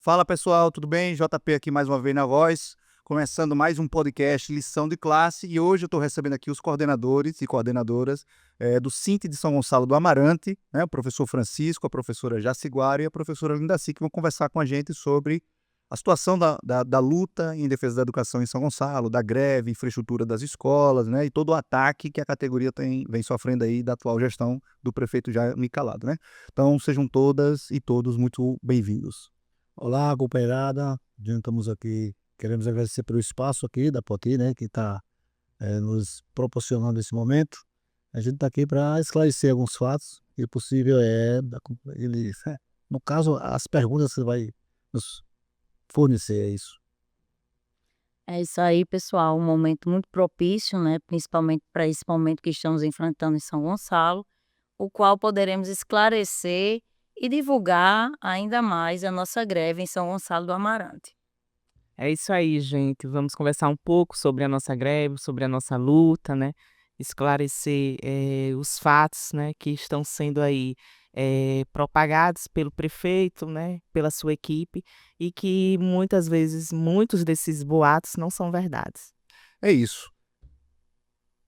Fala pessoal, tudo bem? JP aqui mais uma vez na voz, começando mais um podcast Lição de Classe e hoje eu estou recebendo aqui os coordenadores e coordenadoras do Sinte de São Gonçalo do Amarante, né, o professor Francisco, a professora Jaciguara e a professora Lindaci, que vão conversar com a gente sobre a situação da luta em defesa da educação em São Gonçalo, da greve, infraestrutura das escolas, né, e todo o ataque que a categoria vem sofrendo aí da atual gestão do prefeito Jaime Calado, né? Então sejam todas e todos muito bem-vindos. Olá, companheirada. Estamos aqui, queremos agradecer pelo espaço aqui da Poti, né, que está nos proporcionando esse momento. A gente está aqui para esclarecer alguns fatos, e o possível ele, no caso, as perguntas que você vai nos fornecer, é isso. É isso aí, pessoal, um momento muito propício, né, principalmente para esse momento que estamos enfrentando em São Gonçalo, o qual poderemos esclarecer e divulgar ainda mais a nossa greve em São Gonçalo do Amarante. É isso aí, gente. Vamos conversar um pouco sobre a nossa greve, sobre a nossa luta, né? Esclarecer os fatos, né, que estão sendo aí propagados pelo prefeito, né, pela sua equipe, e que muitas vezes muitos desses boatos não são verdades. É isso.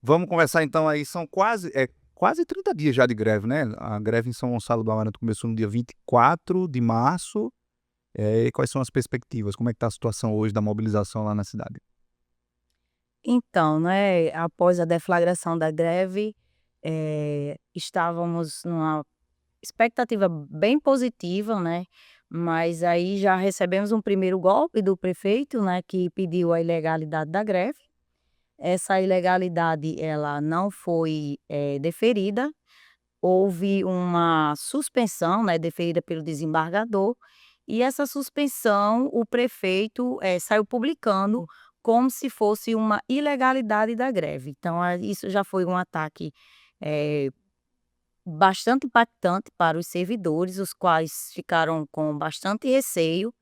Vamos conversar então aí, são quase 30 dias já de greve, né? A greve em São Gonçalo do Amarante começou no dia 24 de março. E quais são as perspectivas? Como é que está a situação hoje da mobilização lá na cidade? Então, né, após a deflagração da greve, estávamos numa expectativa bem positiva, né, mas aí já recebemos um primeiro golpe do prefeito, né, que pediu a ilegalidade da greve. Essa ilegalidade ela não foi, deferida, houve uma suspensão, né, deferida pelo desembargador, e essa suspensão o prefeito, saiu publicando como se fosse uma ilegalidade da greve. Então, isso já foi um ataque, eh, bastante impactante para os servidores, os quais ficaram com bastante receio,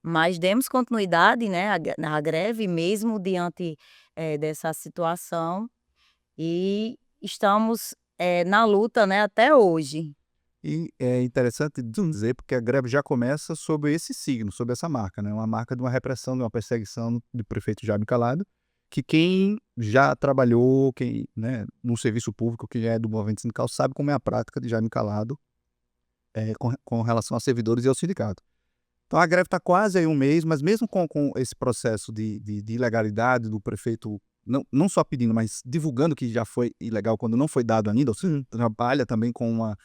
mas demos continuidade, né, à greve mesmo diante, dessa situação, e estamos, na luta, né, até hoje. E é interessante dizer, porque a greve já começa sob esse signo, sob essa marca, né? Uma marca de uma repressão, de uma perseguição do prefeito Jaime Calado, que quem já trabalhou, quem, né, no serviço público, quem é do movimento sindical, sabe como é a prática de Jaime Calado com relação a servidores e ao sindicato. Então a greve está quase aí um mês, mas mesmo com esse processo de ilegalidade do prefeito, não só pedindo, mas divulgando que já foi ilegal quando não foi dado ainda, ou seja, trabalha também com uma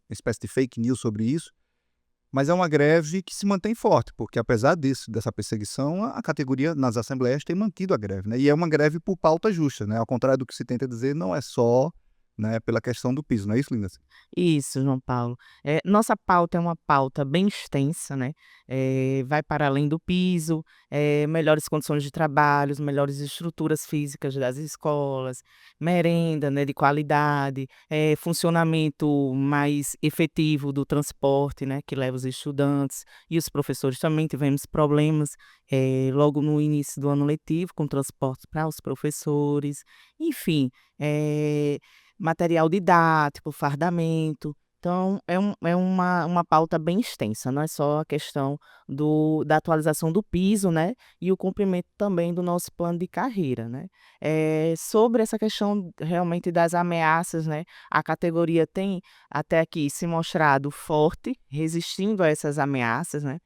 espécie de fake news sobre isso, mas é uma greve que se mantém forte, porque apesar dessa perseguição, a categoria nas assembleias tem mantido a greve, né? E é uma greve por pauta justa, né? Ao contrário do que se tenta dizer, não é só, né, pela questão do piso, não é isso, Linda? Isso, João Paulo. Nossa pauta é uma pauta bem extensa, né, vai para além do piso, melhores condições de trabalho, melhores estruturas físicas das escolas, merenda, né, de qualidade, funcionamento mais efetivo do transporte, né, que leva os estudantes e os professores. Também tivemos problemas, logo no início do ano letivo com transporte para os professores, enfim, material didático, fardamento. Então é uma pauta bem extensa, não é só a questão da atualização do piso, né, e o cumprimento também do nosso plano de carreira, né. Sobre essa questão realmente das ameaças, né, a categoria tem até aqui se mostrado forte, resistindo a essas ameaças, né,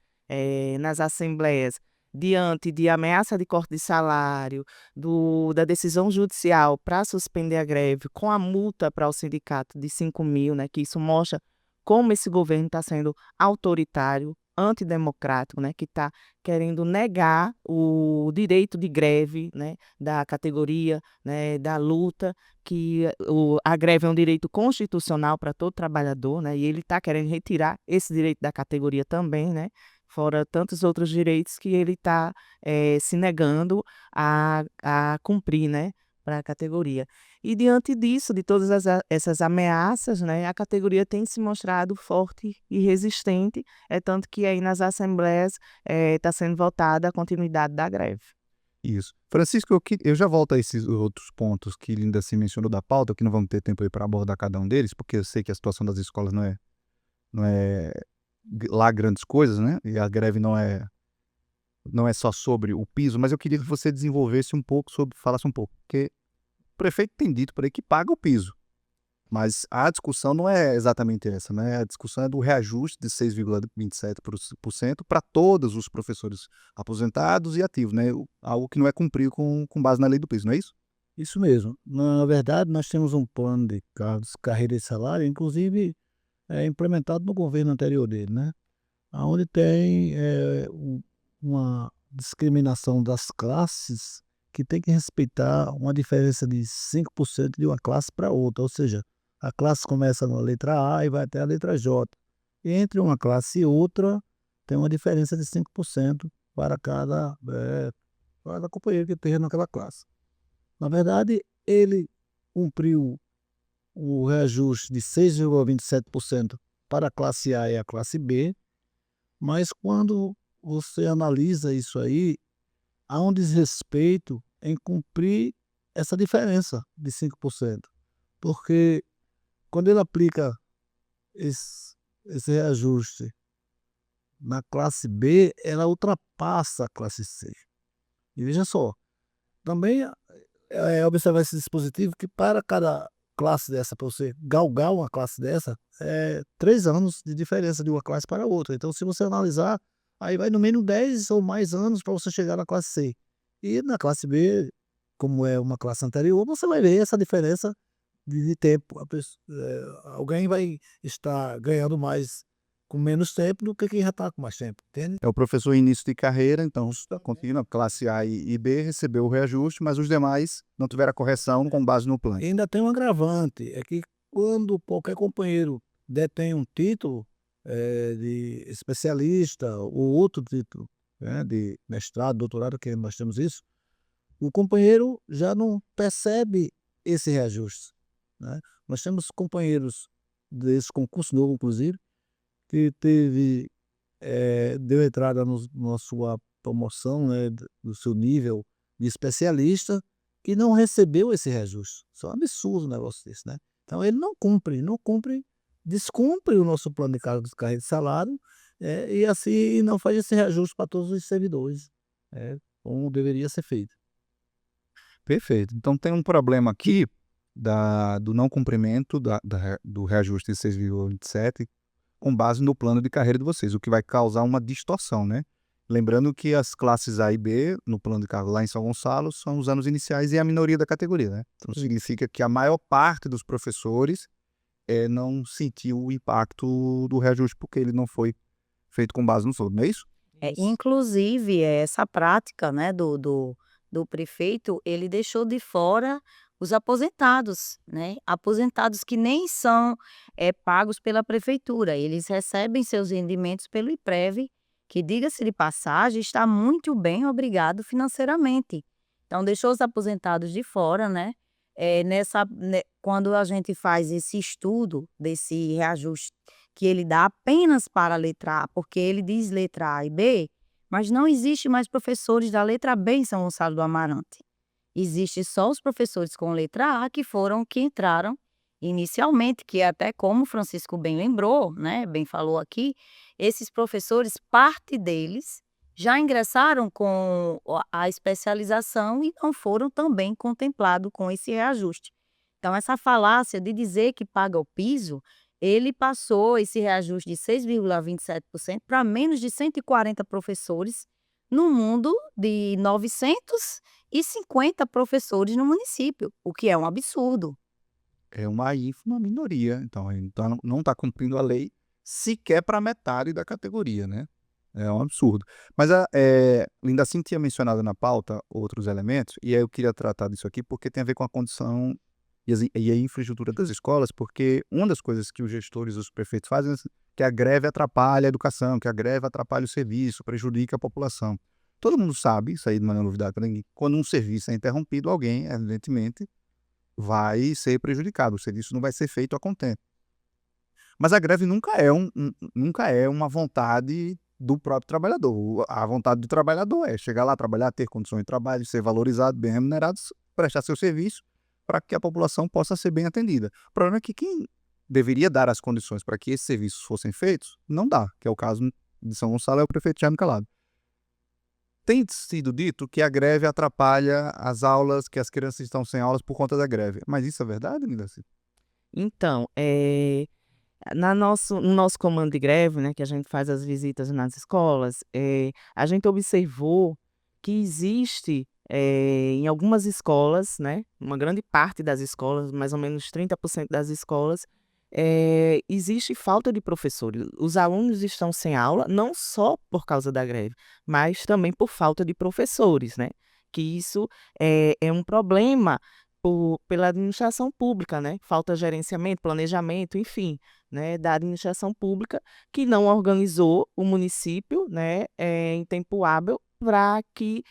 nas assembleias, diante de ameaça de corte de salário, da decisão judicial para suspender a greve, com a multa para o sindicato de 5.000, né, que isso mostra como esse governo está sendo autoritário, antidemocrático, né, que está querendo negar o direito de greve, né, da categoria, né, da luta, que a greve é um direito constitucional para todo trabalhador, né, e ele está querendo retirar esse direito da categoria também, né, fora tantos outros direitos que ele está se negando a cumprir, né, para a categoria. E diante disso, de todas essas ameaças, né, a categoria tem se mostrado forte e resistente, é tanto que aí nas assembleias está sendo votada a continuidade da greve. Isso. Francisco, eu já volto a esses outros pontos que Linda se mencionou da pauta, que não vamos ter tempo aí para abordar cada um deles, porque eu sei que a situação das escolas não é lá grandes coisas, né? E a greve não é só sobre o piso, mas eu queria que você desenvolvesse um pouco falasse um pouco, porque o prefeito tem dito por aí que paga o piso, mas a discussão não é exatamente essa, né? A discussão é do reajuste de 6,27% para todos os professores aposentados e ativos, né? Algo que não é cumprido com base na lei do piso, não é isso? Isso mesmo. Na verdade, nós temos um plano de carreira e salário, inclusive implementado no governo anterior dele, né? Onde tem uma discriminação das classes que tem que respeitar uma diferença de 5% de uma classe para outra, ou seja, a classe começa na letra A e vai até a letra J. E entre uma classe e outra tem uma diferença de 5% para cada companheiro que esteja naquela classe. Na verdade, ele cumpriu o reajuste de 6,27% para a classe A e a classe B, mas quando você analisa isso aí, há um desrespeito em cumprir essa diferença de 5%, porque quando ele aplica esse reajuste na classe B, ela ultrapassa a classe C. E veja só, também observar esse dispositivo que para cada classe dessa, para você galgar uma classe dessa, é 3 anos de diferença de uma classe para outra. Então, se você analisar, aí vai no mínimo 10 ou mais anos para você chegar na classe C. E na classe B, como é uma classe anterior, você vai ver essa diferença de tempo. Alguém vai estar ganhando mais com menos tempo do que quem já está com mais tempo, entende? É o professor em início de carreira, então contínua, classe A e B recebeu o reajuste, mas os demais não tiveram a correção com base no plano. E ainda tem um agravante, é que quando qualquer companheiro detém um título de especialista ou outro título, né, de mestrado, doutorado, que nós temos isso, o companheiro já não percebe esse reajuste, né? Nós temos companheiros desse concurso novo, inclusive, que deu entrada na sua promoção, né, do seu nível de especialista, e não recebeu esse reajuste. Isso é um absurdo um negócio desse, né? Então ele não cumpre, descumpre o nosso plano de carreira de salário, e assim não faz esse reajuste para todos os servidores, como deveria ser feito. Perfeito. Então tem um problema aqui do não cumprimento do reajuste de 6,27 com base no plano de carreira de vocês, o que vai causar uma distorção, né? Lembrando que as classes A e B, no plano de cargo lá em São Gonçalo, são os anos iniciais e a minoria da categoria, né? Então significa que a maior parte dos professores não sentiu o impacto do reajuste porque ele não foi feito com base no soldo, não é isso? Inclusive, essa prática, né, do prefeito, ele deixou de fora os aposentados, né? Aposentados que nem são pagos pela prefeitura, eles recebem seus rendimentos pelo IPREV, que, diga-se de passagem, está muito bem obrigado financeiramente. Então, deixou os aposentados de fora, né? Quando a gente faz esse estudo desse reajuste, que ele dá apenas para a letra A, porque ele diz letra A e B, mas não existe mais professores da letra B em São Gonçalo do Amarante. Existe só os professores com letra A que entraram inicialmente, que até como o Francisco bem lembrou, né, bem falou aqui, esses professores, parte deles já ingressaram com a especialização e não foram também contemplados com esse reajuste. Então, essa falácia de dizer que paga o piso, ele passou esse reajuste de 6,27% para menos de 140 professores no mundo de 950 professores no município, o que é um absurdo. É uma ínfima minoria, então não está cumprindo a lei sequer para metade da categoria, né? É um absurdo. Mas Linda Cintia tinha mencionado na pauta outros elementos, e aí eu queria tratar disso aqui porque tem a ver com a condição e a infraestrutura das escolas, porque uma das coisas que os gestores, os prefeitos fazem é que a greve atrapalha a educação, que a greve atrapalha o serviço, prejudica a população. Todo mundo sabe, isso aí não é novidade para ninguém, quando um serviço é interrompido, alguém, evidentemente, vai ser prejudicado, o serviço não vai ser feito a contento. Mas a greve nunca é uma vontade do próprio trabalhador. A vontade do trabalhador é chegar lá, trabalhar, ter condições de trabalho, ser valorizado, bem remunerado, prestar seu serviço para que a população possa ser bem atendida. O problema é que quem deveria dar as condições para que esses serviços fossem feitos, não dá, que é o caso de São Gonçalo, é o prefeito Jaime Calado. Tem sido dito que a greve atrapalha as aulas, que as crianças estão sem aulas por conta da greve. Mas isso é verdade, Lindaci? Então, no nosso comando de greve, né, que a gente faz as visitas nas escolas, a gente observou que existe, em algumas escolas, né, uma grande parte das escolas, mais ou menos 30% das escolas, existe falta de professores. Os alunos estão sem aula, não só por causa da greve, mas também por falta de professores, né? Que isso é um problema pela administração pública, né? Falta gerenciamento, planejamento, enfim, né? Da administração pública que não organizou o município, né? Em tempo hábil para que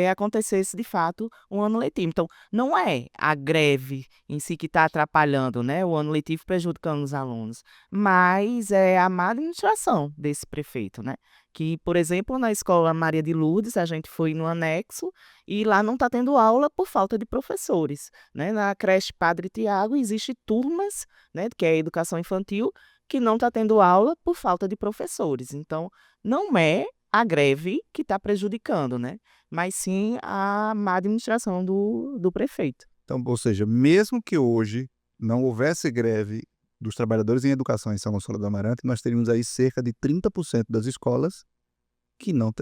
acontecesse de fato um ano letivo. Então, não é a greve em si que está atrapalhando, né, o ano letivo, prejudicando os alunos, mas é a má administração desse prefeito, né? Que, por exemplo, na escola Maria de Lourdes, a gente foi no anexo e lá não está tendo aula por falta de professores, né? Na creche Padre Tiago existe turmas, né, que é a educação infantil, que não está tendo aula por falta de professores. Então, não é a greve que está prejudicando, né? Mas sim a má administração do prefeito. Então, ou seja, mesmo que hoje não houvesse greve dos trabalhadores em educação em São Gonçalo do Amarante, nós teríamos aí cerca de 30% das escolas que não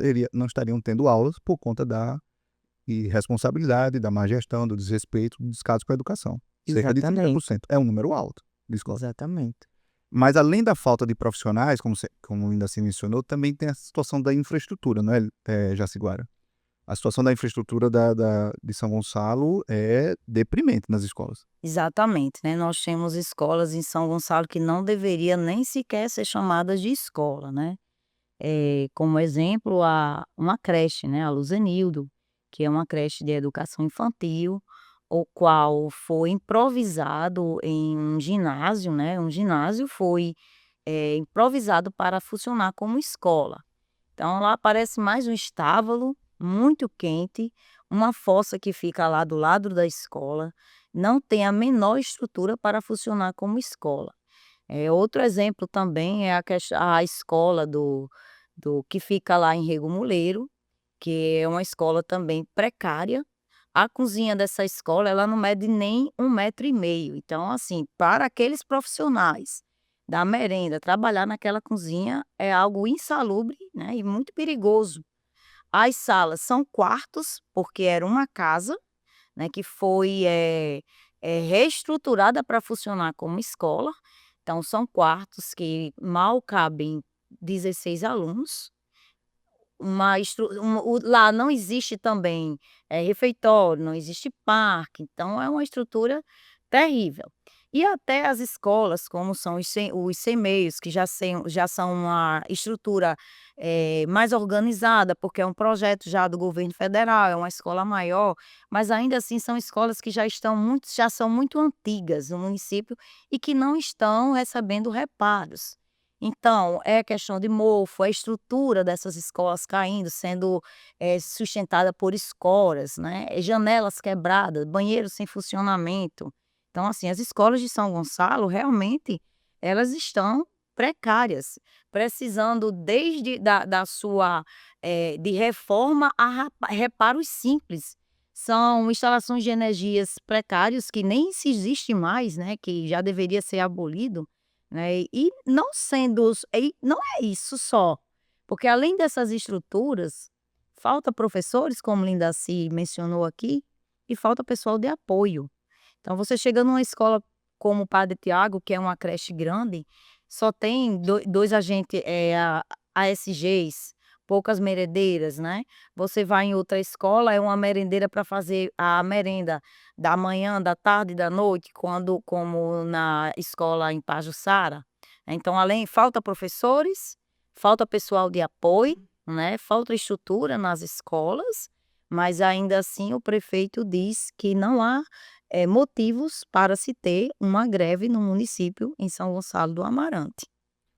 estariam tendo aulas por conta da irresponsabilidade, da má gestão, do desrespeito, do descaso com a educação. Cerca de 30%. É um número alto de escolas. Exatamente. Mas além da falta de profissionais, como ainda se mencionou, também tem a situação da infraestrutura, não é, Jaciguara? A situação da infraestrutura de São Gonçalo é deprimente nas escolas. Exatamente, né? Nós temos escolas em São Gonçalo que não deveria nem sequer ser chamadas de escola, né? Como exemplo, uma creche, né? A Luzenildo, que é uma creche de educação infantil, o qual foi improvisado em um ginásio, né? Um ginásio foi improvisado para funcionar como escola. Então lá parece mais um estábulo muito quente, uma fossa que fica lá do lado da escola, não tem a menor estrutura para funcionar como escola. Outro exemplo também é a escola do que fica lá em Rego Muleiro, que é uma escola também precária. A cozinha dessa escola, ela não mede nem 1,5 m. Então, assim, para aqueles profissionais da merenda, trabalhar naquela cozinha é algo insalubre, né, e muito perigoso. As salas são quartos, porque era uma casa, né, que foi reestruturada para funcionar como escola. Então, são quartos que mal cabem 16 alunos. Lá não existe também refeitório, não existe parque, então é uma estrutura terrível. E até as escolas, como são os CMEIs, que já são uma estrutura mais organizada, porque é um projeto já do governo federal, é uma escola maior, mas ainda assim são escolas que já são muito antigas no município e que não estão recebendo reparos. Então, é questão de mofo, a estrutura dessas escolas caindo, sendo sustentada por escoras, né, janelas quebradas, banheiros sem funcionamento. Então, assim, as escolas de São Gonçalo, realmente, elas estão precárias, precisando desde da sua de reforma a reparos simples. São instalações de energias precárias que nem se existe mais, né, que já deveria ser abolido, né, e não é isso só, porque além dessas estruturas, falta professores, como Lindaci mencionou aqui, e falta pessoal de apoio. Então você chega numa escola como o Padre Tiago, que é uma creche grande, só tem dois agentes, ASGs, poucas merendeiras, né. Você vai em outra escola, é uma merendeira para fazer a merenda da manhã, da tarde e da noite, como na escola em Pajuçara. Então falta professores, falta pessoal de apoio, né, falta estrutura nas escolas, mas ainda assim o prefeito diz que não há motivos para se ter uma greve no município em São Gonçalo do Amarante.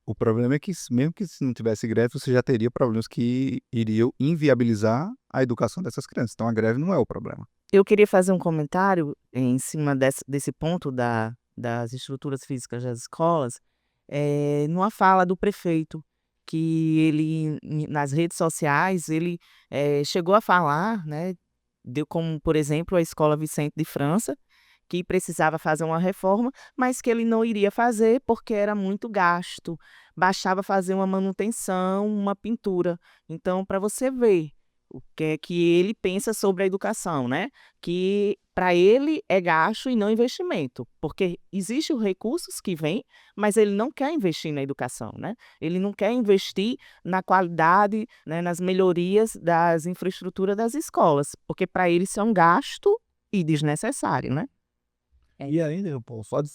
O problema é que, mesmo que se não tivesse greve, você já teria problemas que iriam inviabilizar a educação dessas crianças. Então, a greve não é o problema. Eu queria fazer um comentário em cima desse ponto da das estruturas físicas das escolas, numa fala do prefeito, que ele, nas redes sociais, ele chegou a falar, né, deu como, por exemplo, a Escola Vicente de França, que precisava fazer uma reforma, mas que ele não iria fazer porque era muito gasto, bastava fazer uma manutenção, uma pintura. Então, para você ver o que é que ele pensa sobre a educação, né? Que para ele é gasto e não investimento, porque existem os recursos que vêm, mas ele não quer investir na educação, né? Ele não quer investir na qualidade, né, nas melhorias das infraestruturas das escolas, porque para ele isso é um gasto e desnecessário, né? E ainda, pô, pode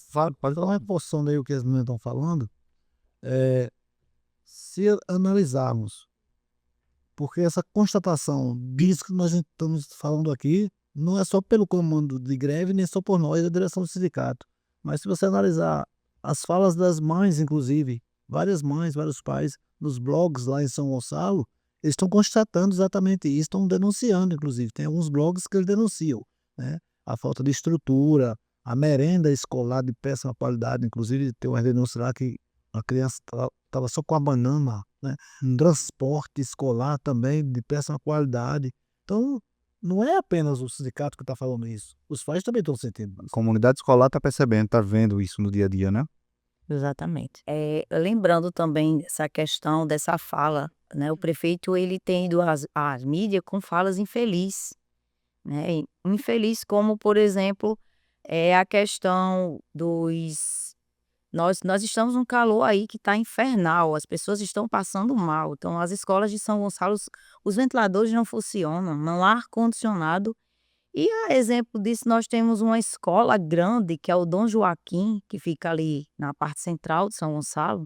dar uma reforçando aí o que as meninas estão falando. Se analisarmos, porque essa constatação disso que nós estamos falando aqui não é só pelo comando de greve, nem só por nós da direção do sindicato. Mas se você analisar as falas das mães, inclusive, várias mães, vários pais, nos blogs lá em São Gonçalo, eles estão constatando exatamente isso, estão denunciando, inclusive. Tem alguns blogs que eles denunciam, né? A falta de estrutura, a merenda escolar de péssima qualidade, inclusive tem uma denúncia lá que a criança estava só com a banana, né? Transporte escolar também de péssima qualidade. Então, não é apenas o sindicato que está falando isso. Os pais também estão sentindo A isso. comunidade escolar está percebendo, está vendo isso no dia a dia, né? Exatamente. Lembrando também essa questão dessa fala, né, o prefeito ele tem ido às mídias com falas infelizes, né, infeliz como, por exemplo, a questão nós estamos num calor aí que está infernal, as pessoas estão passando mal, então as escolas de São Gonçalo, os ventiladores não funcionam, não há ar-condicionado. E a exemplo disso, nós temos uma escola grande, que é o Dom Joaquim, que fica ali na parte central de São Gonçalo,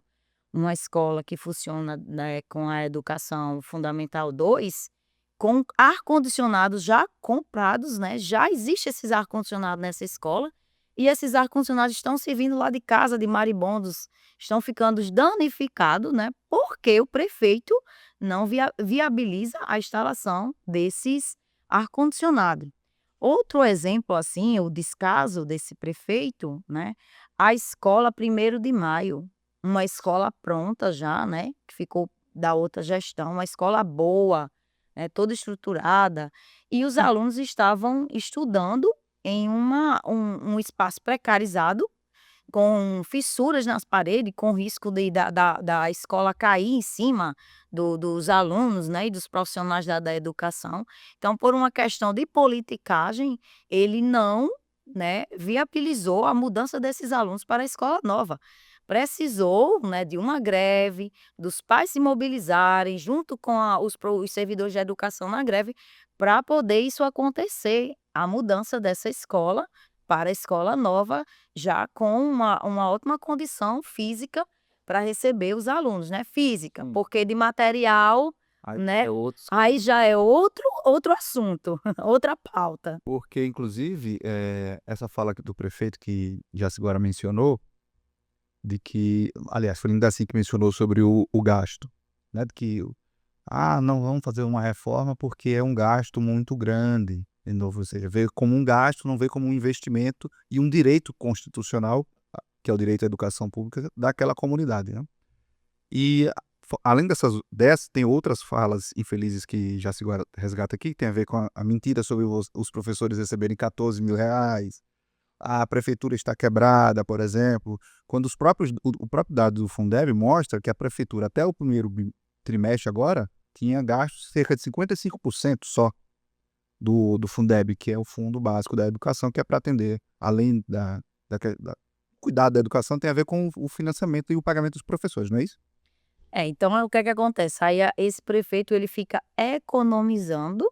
uma escola que funciona, né, com a educação fundamental 2, com ar-condicionados já comprados, né? Já existe esses ar-condicionados nessa escola, e esses ar-condicionados estão servindo lá de casa de maribondos, estão ficando danificados, né? Porque o prefeito não viabiliza a instalação desses ar-condicionados. Outro exemplo, assim, o descaso desse prefeito, né, a escola 1º de Maio, uma escola pronta já, né, que ficou da outra gestão, uma escola boa, né, toda estruturada, e os alunos estavam estudando em um espaço precarizado, com fissuras nas paredes, com risco da escola cair em cima dos alunos, né, e dos profissionais da educação. Então, por uma questão de politicagem, ele não, né, viabilizou a mudança desses alunos para a escola nova. Precisou, né, de uma greve, dos pais se mobilizarem junto com os servidores de educação na greve, para poder isso acontecer, a mudança dessa escola para a escola nova, já com uma ótima condição física para receber os alunos, né, física, porque de material, Aí né, é outro. aí já é outro assunto, outra pauta. Porque, inclusive, essa fala do prefeito que Jaci agora mencionou, de que, aliás, foi ainda assim que mencionou sobre o gasto, né? De que, não vamos fazer uma reforma porque é um gasto muito grande. De novo, ou seja, vê como um gasto, não vê como um investimento e um direito constitucional, que é o direito à educação pública daquela comunidade, né? E além dessas, tem outras falas infelizes que já se resgata aqui, que tem a ver com a mentira sobre os professores receberem 14 mil reais, a prefeitura está quebrada, por exemplo, quando o próprio dado do Fundeb mostra que a prefeitura, até o primeiro trimestre agora, tinha gasto cerca de 55% só do Fundeb, que é o Fundo Básico da Educação, que é para atender, além cuidar da educação, tem a ver com o financiamento e o pagamento dos professores, não é isso? Então o que é que acontece? Aí esse prefeito ele fica economizando,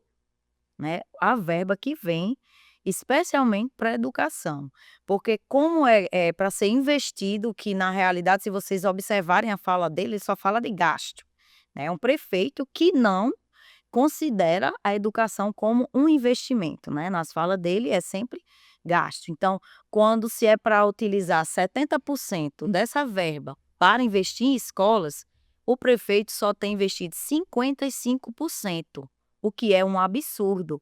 né, a verba que vem especialmente para a educação, porque como é para ser investido, que na realidade, se vocês observarem a fala dele, ele só fala de gasto, né, é um prefeito que não considera a educação como um investimento, né, nas falas dele é sempre gasto. Então, quando se é para utilizar 70% dessa verba para investir em escolas, o prefeito só tem investido 55%, o que é um absurdo.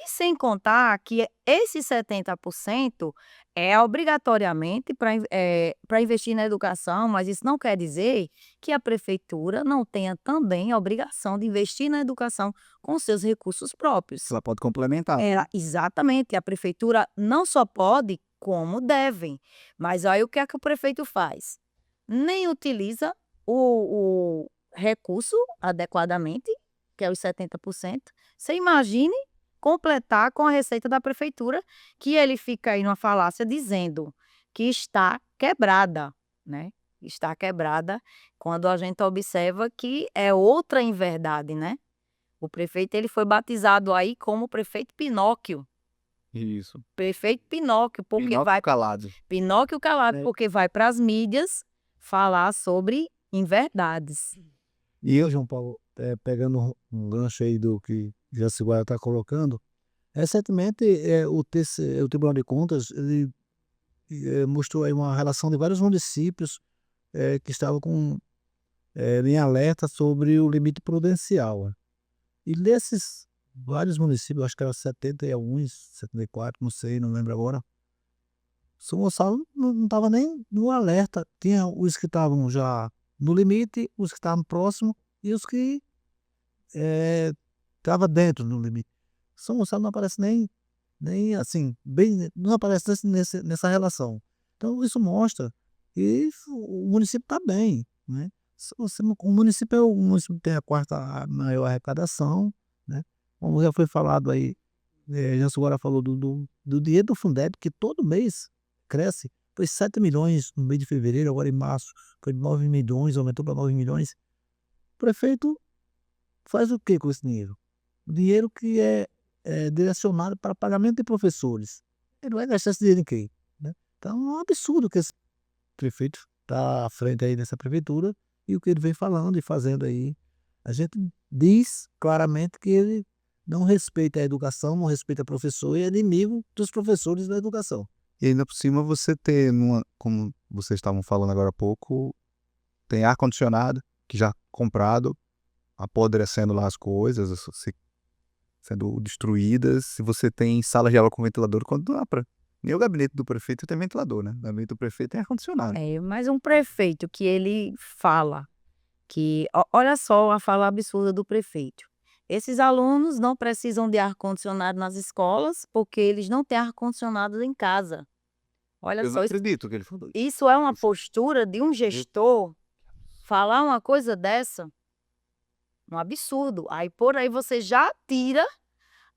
E sem contar que esses 70% é obrigatoriamente para investir na educação, mas isso não quer dizer que a prefeitura não tenha também a obrigação de investir na educação com seus recursos próprios. Ela pode complementar. Exatamente, a prefeitura não só pode, como devem. Mas aí o que é que o prefeito faz? Nem utiliza o recurso adequadamente, que é os 70%. Você imagine completar com a receita da prefeitura, que ele fica aí numa falácia dizendo que está quebrada, né? Está quebrada, quando a gente observa que é outra inverdade, né? O prefeito ele foi batizado aí como prefeito Pinóquio. Isso. Prefeito Pinóquio, porque Pinóquio vai calado. Pinóquio calado, É. porque vai para as mídias falar sobre inverdades. E eu, João Paulo, pegando um gancho aí do que Jaciguara está colocando, recentemente o Tribunal de Contas ele, mostrou aí uma relação de vários municípios que estavam em alerta sobre o limite prudencial. Né? E desses vários municípios, acho que era 71, 74, não sei, não lembro agora, São Gonçalo não estava nem no alerta. Tinha os que estavam já no limite, os que estavam próximo e os que estavam dentro do limite. São Gonçalo não aparece nem assim, bem, não aparece nessa relação. Então isso mostra que o município está bem, né? O município é o município que tem a quarta maior arrecadação, né? Como já foi falado aí, Janso agora falou do dinheiro do Fundeb, que todo mês cresce. Foi 7 milhões no mês de fevereiro, agora em março foi 9 milhões, aumentou para 9 milhões. O prefeito faz o que com esse dinheiro? O dinheiro que é direcionado para pagamento de professores. Ele vai gastar esse dinheiro em quem? Né? Então é um absurdo que esse prefeito está à frente aí dessa prefeitura e o que ele vem falando e fazendo aí. A gente diz claramente que ele não respeita a educação, não respeita o professor e é inimigo dos professores da educação. E ainda por cima você ter, como vocês estavam falando agora há pouco, tem ar-condicionado que já comprado, apodrecendo lá as coisas, sendo destruídas. Se você tem sala de aula com ventilador, quando dá para. Nem o gabinete do prefeito tem ventilador, né? O gabinete do prefeito tem ar-condicionado. Mas um prefeito que ele fala que, olha só a fala absurda do prefeito. Esses alunos não precisam de ar-condicionado nas escolas porque eles não têm ar-condicionado em casa. Olha Eu não só, acredito que ele falou isso. isso é uma postura de um gestor falar uma coisa dessa, um absurdo. Aí por aí você já tira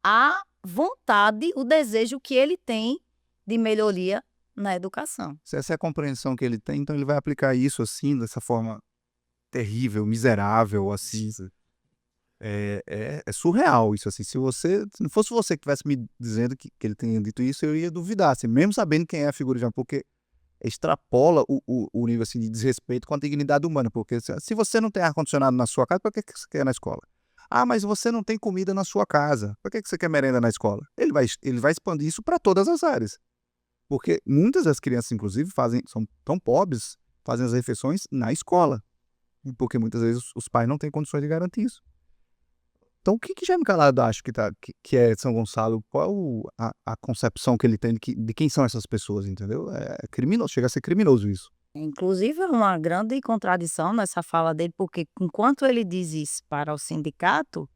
a vontade, o desejo que ele tem de melhoria na educação. Se essa é a compreensão que ele tem, então ele vai aplicar isso assim, dessa forma terrível, miserável, assim. É surreal isso, assim. Se não fosse você que tivesse me dizendo que ele tenha dito isso, eu ia duvidar, assim, mesmo sabendo quem é a figura de Jean, porque extrapola o nível assim, de desrespeito com a dignidade humana. Porque se você não tem ar-condicionado na sua casa, por que você quer ir na escola? Ah, mas você não tem comida na sua casa, por que você quer merenda na escola? Ele vai expandir isso para todas as áreas. Porque muitas das crianças, inclusive, são tão pobres, fazem as refeições na escola. Porque muitas vezes os pais não têm condições de garantir isso. Então, o que Jaime Calado acha que é São Gonçalo? Qual a concepção que ele tem de quem são essas pessoas, entendeu? É criminoso, chega a ser criminoso isso. Inclusive, é uma grande contradição nessa fala dele, porque enquanto ele diz isso para o sindicato,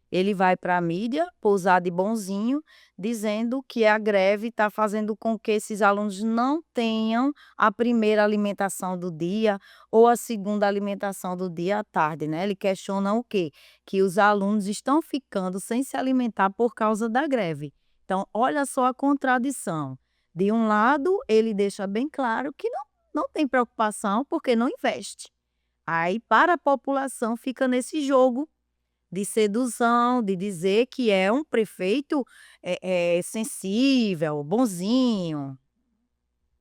ele vai para a mídia, pousar de bonzinho, dizendo que a greve está fazendo com que esses alunos não tenham a primeira alimentação do dia ou a segunda alimentação do dia à tarde, né? Ele questiona o quê? Que os alunos estão ficando sem se alimentar por causa da greve. Então, olha só a contradição. De um lado, ele deixa bem claro que não tem preocupação porque não investe. Aí, para a população, fica nesse jogo de sedução, de dizer que é um prefeito sensível, bonzinho.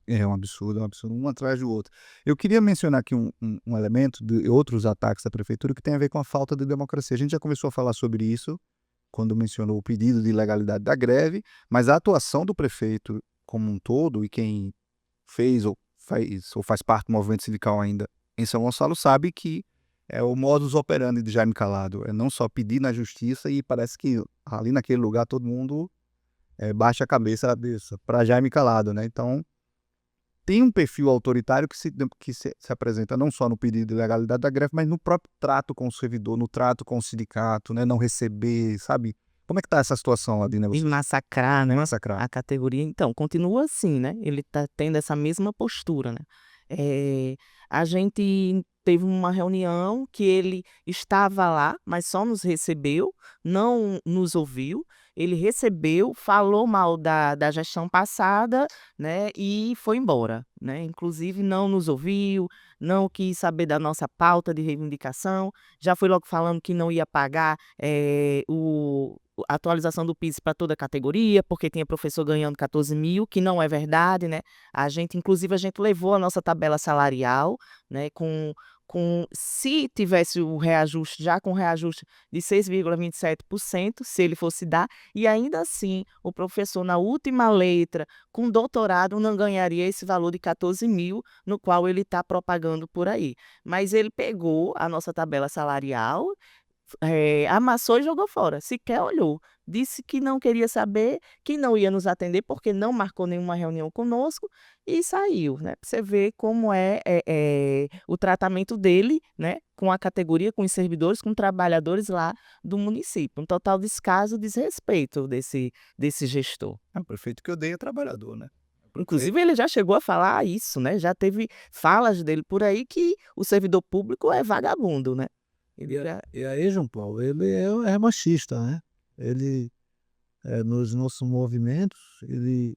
É um absurdo, um atrás do outro. Eu queria mencionar aqui um elemento de outros ataques da prefeitura que tem a ver com a falta de democracia. A gente já começou a falar sobre isso quando mencionou o pedido de ilegalidade da greve, mas a atuação do prefeito como um todo e quem fez ou faz parte do movimento sindical ainda em São Gonçalo sabe que é o modus operandi de Jaime Calado. É não só pedir na justiça e parece que ali naquele lugar todo mundo baixa a cabeça para Jaime Calado, né? Então, tem um perfil autoritário que se apresenta não só no pedido de legalidade da greve, mas no próprio trato com o servidor, no trato com o sindicato, né? Não receber, sabe? Como é que tá essa situação lá de E negociação? massacrar, né, Massacrar. a categoria. Então, continua assim, né? Ele tá tendo essa mesma postura, né? A gente teve uma reunião que ele estava lá, mas só nos recebeu, não nos ouviu. Ele recebeu, falou mal da gestão passada, né? E foi embora, né? Inclusive não nos ouviu, não quis saber da nossa pauta de reivindicação, já foi logo falando que não ia pagar a atualização do PIS para toda a categoria, porque tinha professor ganhando 14 mil, que não é verdade, né? Inclusive, a gente levou a nossa tabela salarial, né? Se tivesse o reajuste, já com reajuste de 6,27%, se ele fosse dar, e ainda assim, o professor, na última letra, com doutorado, não ganharia esse valor de 14 mil, no qual ele está propagando por aí. Mas ele pegou a nossa tabela salarial, amassou e jogou fora, sequer olhou. Disse que não queria saber, que não ia nos atender, porque não marcou nenhuma reunião conosco e saiu, né? Pra você ver como é o tratamento dele, né? Com a categoria, com os servidores, com trabalhadores lá do município. Um total descaso, desrespeito desse gestor. É um prefeito que odeia trabalhador, né? Inclusive, ele já chegou a falar isso, né? Já teve falas dele por aí que o servidor público é vagabundo, né? Ele já... E aí, João Paulo, ele é machista, né? Ele, nos nossos movimentos, ele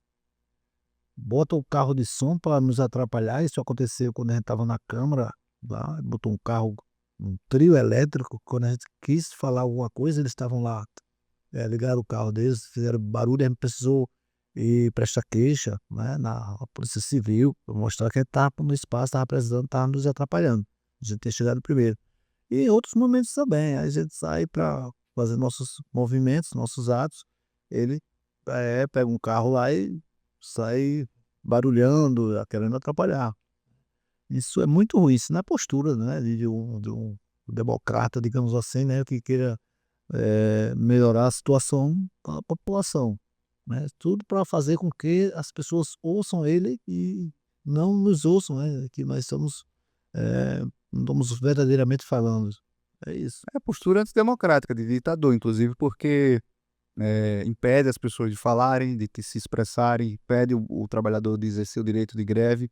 bota o carro de som para nos atrapalhar. Isso aconteceu quando a gente estava na Câmara, lá, botou um carro, um trio elétrico. Quando a gente quis falar alguma coisa, eles estavam lá, ligaram o carro deles, fizeram barulho, a gente precisou ir prestar queixa, né, na Polícia Civil, para mostrar que a gente estava no espaço, estava precisando, estava nos atrapalhando. A gente tinha chegado primeiro. E em outros momentos também, a gente sai para fazer nossos movimentos, nossos atos, ele pega um carro lá e sai barulhando, querendo atrapalhar. Isso é muito ruim, isso não é postura, né, de um democrata, digamos assim, né, que queira melhorar a situação da população, né, tudo para fazer com que as pessoas ouçam ele e não nos ouçam, né, que nós somos, não estamos verdadeiramente falando. É isso. É a postura antidemocrática de ditador, inclusive, porque impede as pessoas de falarem, de se expressarem, impede o trabalhador de exercer o direito de greve.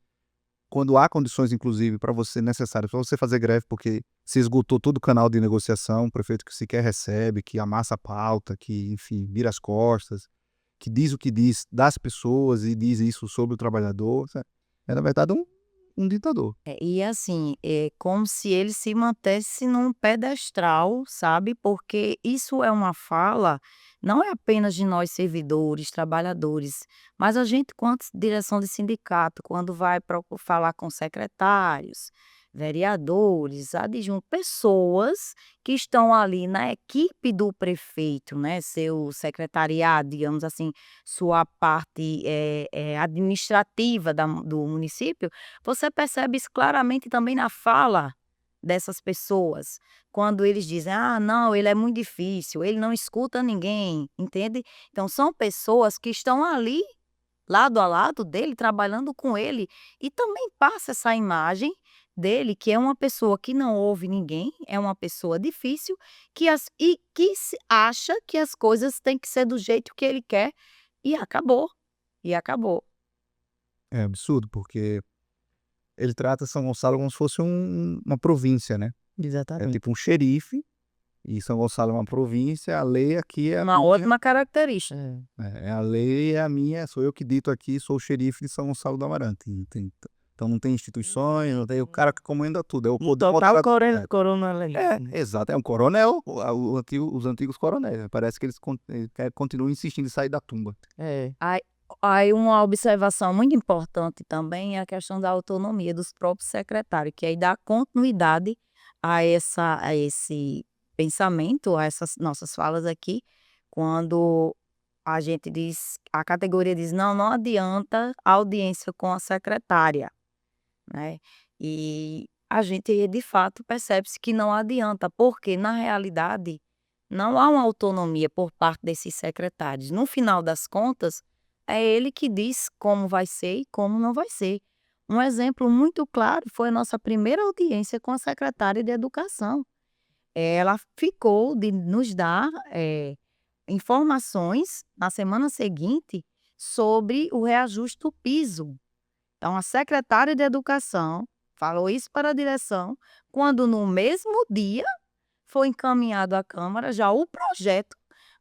Quando há condições, inclusive, para você necessárias para você fazer greve, porque se esgotou todo o canal de negociação, o prefeito que sequer recebe, que amassa a pauta, que, enfim, vira as costas, que diz o que diz das pessoas e diz isso sobre o trabalhador, na verdade, um ditador. E assim, é como se ele se mantesse num pedestal, sabe, porque isso é uma fala, não é apenas de nós servidores, trabalhadores, mas a gente quanto direção de sindicato, quando vai falar com secretários, vereadores, adjuntos, pessoas que estão ali na equipe do prefeito, né, seu secretariado, digamos assim, sua parte, administrativa do município, você percebe isso claramente também na fala dessas pessoas, quando eles dizem: "Ah, não, ele é muito difícil, ele não escuta ninguém", entende? Então são pessoas que estão ali, lado a lado dele, trabalhando com ele, e também passa essa imagem dele, que é uma pessoa que não ouve ninguém, é uma pessoa difícil, que acha que as coisas têm que ser do jeito que ele quer, e acabou, e acabou. É absurdo, porque ele trata São Gonçalo como se fosse uma província, né? É Exatamente. tipo um xerife, e São Gonçalo é uma província, a lei aqui é a Uma minha, ótima característica. a lei é a minha, sou eu que dito aqui, sou o xerife de São Gonçalo do Amarante. Então não tem instituições, não tem o cara que comenda tudo, é o Um poder total moderador. coronelarismo. Exato, é um coronel, os antigos coronéis, né? Parece que eles continuam insistindo em sair da tumba. É. Aí uma observação muito importante também é a questão da autonomia dos próprios secretários, que aí dá continuidade a esse pensamento, a essas nossas falas aqui, quando a categoria diz: "Não, não adianta a audiência com a secretária", né, e a gente de fato percebe-se que não adianta, porque na realidade Não há uma autonomia por parte desses secretários. No final das contas, é ele que diz como vai ser e como não vai ser. Um exemplo muito claro foi a nossa primeira audiência com a secretária de Educação. Ela ficou de nos dar informações na semana seguinte sobre o reajuste do piso. Então, a secretária de Educação falou isso para a direção, quando no mesmo dia foi encaminhado à Câmara já o projeto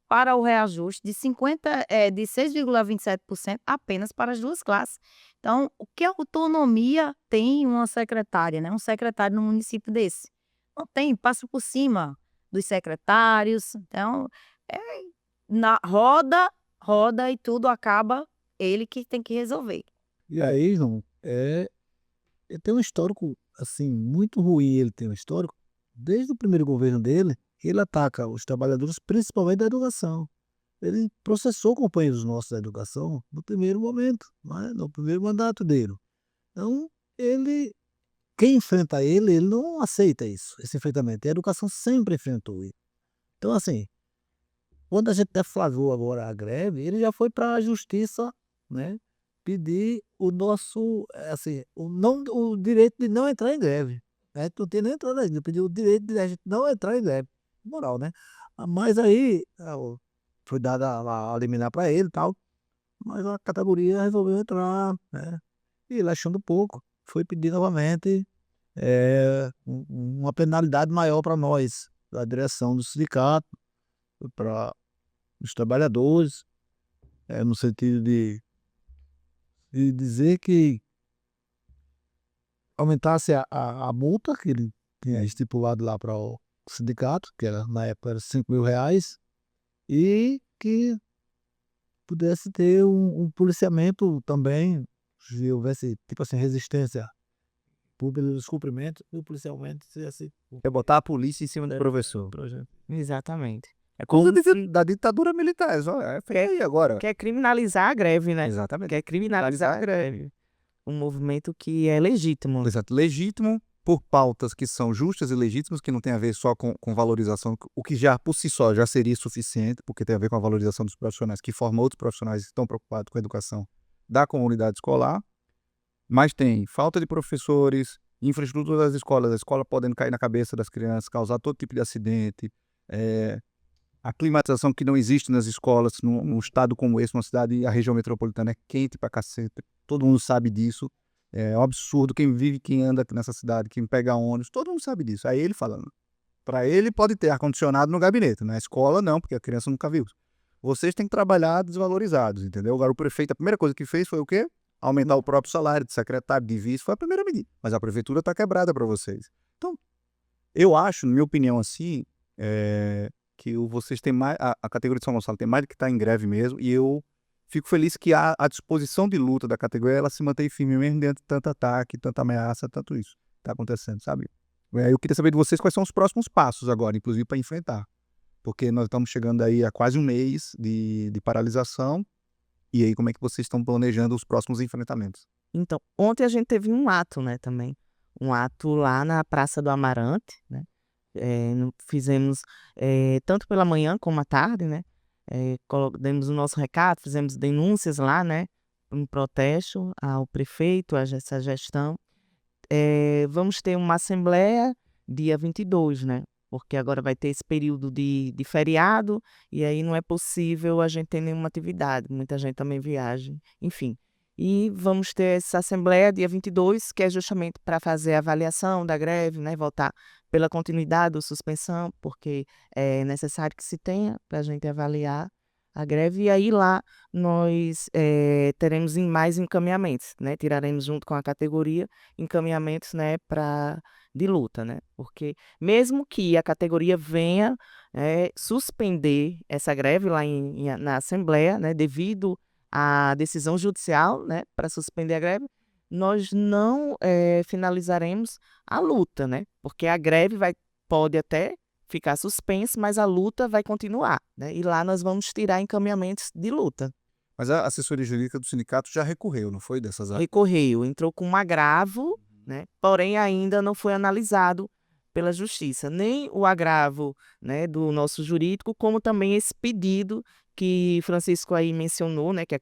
para o reajuste de 6,27% apenas para as 2 classes. Então, o que autonomia tem uma secretária, né, um secretário no município desse? Não tem, passa por cima dos secretários. Então, eh, roda e tudo acaba ele que tem que resolver. E aí, João, ele tem um histórico, assim, muito ruim. Ele tem um histórico, desde o primeiro governo dele, ele ataca os trabalhadores, principalmente da educação. Ele processou companheiros nossos da educação no primeiro momento, não é? No primeiro mandato dele. Então, quem enfrenta ele não aceita isso, esse enfrentamento. E a educação sempre enfrentou ele. Então, assim, quando a gente deflagrou agora a greve, ele já foi para a justiça, né, pedir o nosso, assim, o direito de não entrar em greve. Né? Não tem nem entrado ainda, pediu o direito de a gente não entrar em greve. Moral, né? Mas aí foi dada a liminar para ele e tal, mas a categoria resolveu entrar, né? E ele achando pouco, foi pedir novamente uma penalidade maior para nós, da direção do sindicato, para os trabalhadores, no sentido de dizer que aumentasse a multa que ele tinha estipulado lá para o sindicato, que era, na época era R$ 5.000, e que pudesse ter um policiamento também, se houvesse, tipo assim, resistência pública dos cumprimentos, e o policiamento se É botar a polícia em cima do professor. Exatamente. É coisa da ditadura militar. É feio aí agora. Quer criminalizar a greve, né? Exatamente. Quer criminalizar a greve. Um movimento que é legítimo. Exato. Legítimo por pautas que são justas e legítimas, que não tem a ver só com valorização, o que já por si só já seria suficiente, porque tem a ver com a valorização dos profissionais que formam outros profissionais que estão preocupados com a educação da comunidade escolar. Mas tem falta de professores, infraestrutura das escolas, a escola podendo cair na cabeça das crianças, causar todo tipo de acidente, a climatização que não existe nas escolas, num estado como esse, uma cidade, a região metropolitana é quente pra cacete, todo mundo sabe disso, é um absurdo, quem anda nessa cidade, quem pega ônibus, todo mundo sabe disso. Aí ele falando, para ele pode ter ar-condicionado no gabinete, na escola não, porque a criança nunca viu. Vocês têm que trabalhar desvalorizados, entendeu? Agora o prefeito, a primeira coisa que fez foi o quê? Aumentar o próprio salário de secretário, de vice, foi a primeira medida. Mas a prefeitura está quebrada para vocês. Então, eu acho, na minha opinião, assim, que vocês têm mais, a categoria de São Gonçalo tem mais do que estar em greve mesmo, e eu fico feliz que a disposição de luta da categoria, ela se mantém firme mesmo dentro de tanto ataque, tanta ameaça, tanto isso está acontecendo, sabe? Eu queria saber de vocês quais são os próximos passos agora, inclusive para enfrentar. Porque nós estamos chegando aí a quase um mês de paralisação. E aí, como é que vocês estão planejando os próximos enfrentamentos? Então, ontem a gente teve um ato, né, também. Um ato lá na Praça do Amarante, né? Fizemos tanto pela manhã como à tarde, né? Demos o nosso recado, fizemos denúncias lá, né? Um protesto ao prefeito, a essa gestão. Vamos ter uma assembleia dia 22, né? Porque agora vai ter esse período de feriado e aí não é possível a gente ter nenhuma atividade, muita gente também viaja, enfim. E vamos ter essa assembleia dia 22, que é justamente para fazer a avaliação da greve, né? Votar pela continuidade ou suspensão, porque é necessário que se tenha para a gente avaliar a greve. E aí lá nós teremos mais encaminhamentos, né? Tiraremos junto com a categoria encaminhamentos, né, de luta, né? Porque mesmo que a categoria venha suspender essa greve lá na Assembleia, né, devido à decisão judicial, né, para suspender a greve, nós não finalizaremos a luta, né? Porque a greve pode até ficar suspensa, mas a luta vai continuar, né? E lá nós vamos tirar encaminhamentos de luta. Mas a assessoria jurídica do sindicato já recorreu, não foi? Recorreu, entrou com um agravo, né? Porém ainda não foi analisado pela justiça, nem o agravo, né, do nosso jurídico, como também esse pedido que Francisco aí mencionou, né, que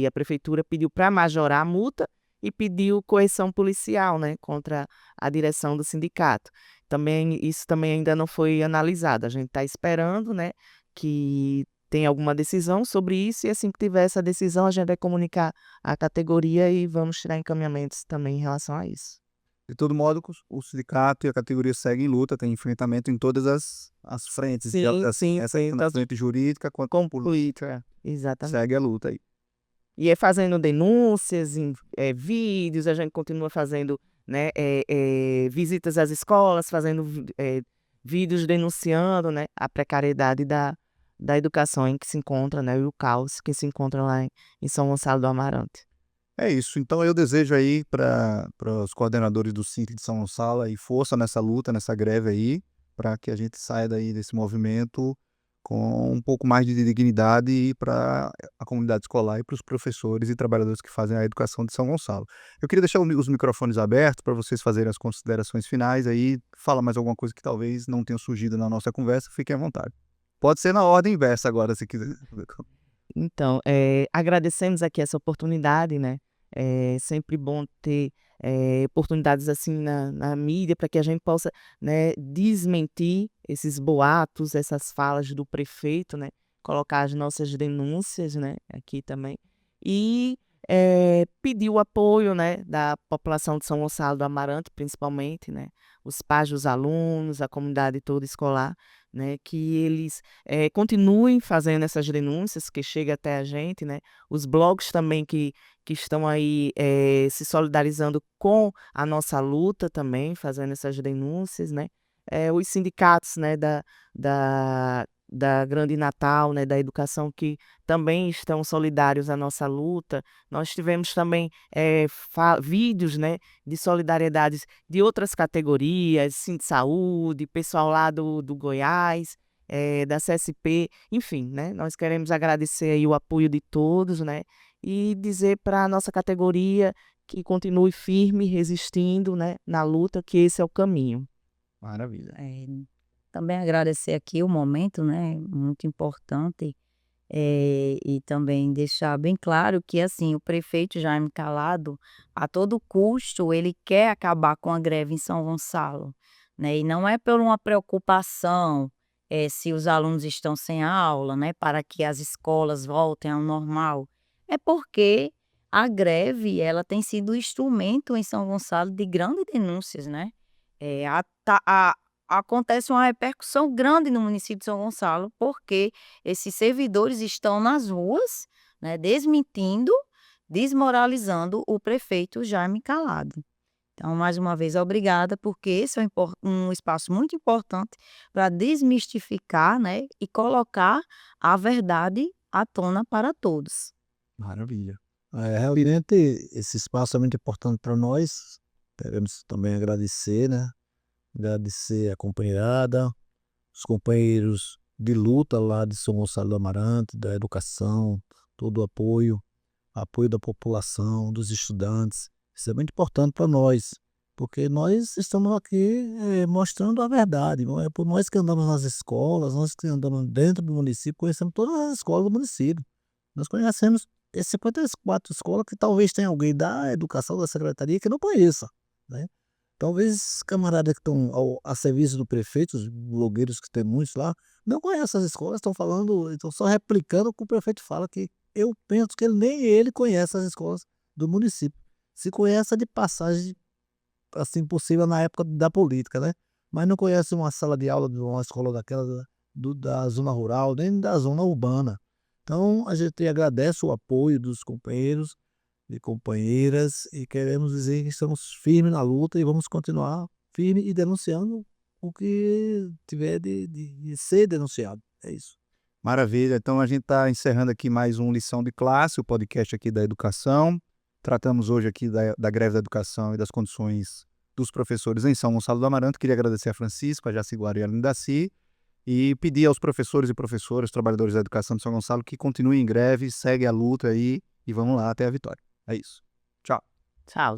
a prefeitura pediu para majorar a multa e pediu coerção policial, né, contra a direção do sindicato. Isso também ainda não foi analisado. A gente está esperando, né, que tenha alguma decisão sobre isso, e assim que tiver essa decisão, a gente vai comunicar à categoria e vamos tirar encaminhamentos também em relação a isso. De todo modo, o sindicato e a categoria seguem em luta, tem enfrentamento em todas as frentes. Essa Sim, na tá frente jurídica, quanto a polícia, concluído, exatamente. segue a luta aí. E é fazendo denúncias em vídeos, a gente continua fazendo, né, visitas às escolas, fazendo vídeos denunciando, né, a precariedade da educação em que se encontra, né, e o caos que se encontra lá em São Gonçalo do Amarante. É isso. Então eu desejo aí para os coordenadores do SINC de São Gonçalo aí força nessa luta, nessa greve aí, para que a gente saia daí desse movimento com um pouco mais de dignidade para a comunidade escolar e para os professores e trabalhadores que fazem a educação de São Gonçalo. Eu queria deixar os microfones abertos para vocês fazerem as considerações finais aí, fala mais alguma coisa que talvez não tenha surgido na nossa conversa, fiquem à vontade. Pode ser na ordem inversa agora, se quiser. Então, agradecemos aqui essa oportunidade, né? É sempre bom ter oportunidades assim na mídia para que a gente possa, né, desmentir esses boatos, essas falas do prefeito, né? Colocar as nossas denúncias, né, aqui também. E pedir o apoio, né, da população de São Gonçalo do Amarante, principalmente, né? Os pais dos alunos, a comunidade toda escolar, né, que eles continuem fazendo essas denúncias, que chegue até a gente, né, os blogs também que estão aí se solidarizando com a nossa luta também, fazendo essas denúncias, né, os sindicatos, né, da Grande Natal, né, da educação, que também estão solidários à nossa luta. Nós tivemos também vídeos, né, de solidariedade de outras categorias, Saúde, pessoal lá do Goiás, da CSP, enfim, né, nós queremos agradecer aí o apoio de todos, né, e dizer para a nossa categoria que continue firme, resistindo, né, na luta, que esse é o caminho. Maravilha. Também agradecer aqui o momento, né, muito importante, e também deixar bem claro que, assim, o prefeito Jaime Calado, a todo custo, ele quer acabar com a greve em São Gonçalo, né, e não é por uma preocupação, se os alunos estão sem aula, né, para que as escolas voltem ao normal, é porque a greve, ela tem sido instrumento em São Gonçalo de grandes denúncias, né. Eh, a ta a Acontece uma repercussão grande no município de São Gonçalo, porque esses servidores estão nas ruas, né, desmentindo, desmoralizando o prefeito Jaime Calado. Então, mais uma vez, obrigada, porque esse é um espaço muito importante para desmistificar, né, e colocar a verdade à tona para todos. Maravilha. Realmente, esse espaço é muito importante para nós. Queremos também agradecer, né? Agradecer a companheirada, os companheiros de luta lá de São Gonçalo do Amarante, da educação, todo o apoio da população, dos estudantes. Isso é muito importante para nós, porque nós estamos aqui mostrando a verdade. Não é por nós que andamos nas escolas, nós que andamos dentro do município, conhecemos todas as escolas do município. Nós conhecemos 54 escolas que talvez tenha alguém da educação, da secretaria, que não conheça, né? Talvez camaradas que estão a serviço do prefeito, os blogueiros que tem muitos lá, não conhecem as escolas, estão falando, estão só replicando o que o prefeito fala, que eu penso que nem ele conhece as escolas do município. Se conhece de passagem, assim, possível na época da política, né? Mas não conhece uma sala de aula de uma escola daquela da zona rural, nem da zona urbana. Então, a gente agradece o apoio dos companheiros e companheiras e queremos dizer que estamos firmes na luta e vamos continuar firme e denunciando o que tiver de ser denunciado. É isso. Maravilha. Então a gente está encerrando aqui mais um Lição de Classe, o podcast aqui da educação. Tratamos hoje aqui da greve da educação e das condições dos professores em São Gonçalo do Amarante. Queria agradecer a Francisco, a Jaciguara e a Lindaci e pedir aos professores e professoras, trabalhadores da educação de São Gonçalo, que continuem em greve, seguem a luta aí e vamos lá até a vitória. É isso. Tchau. Tchau.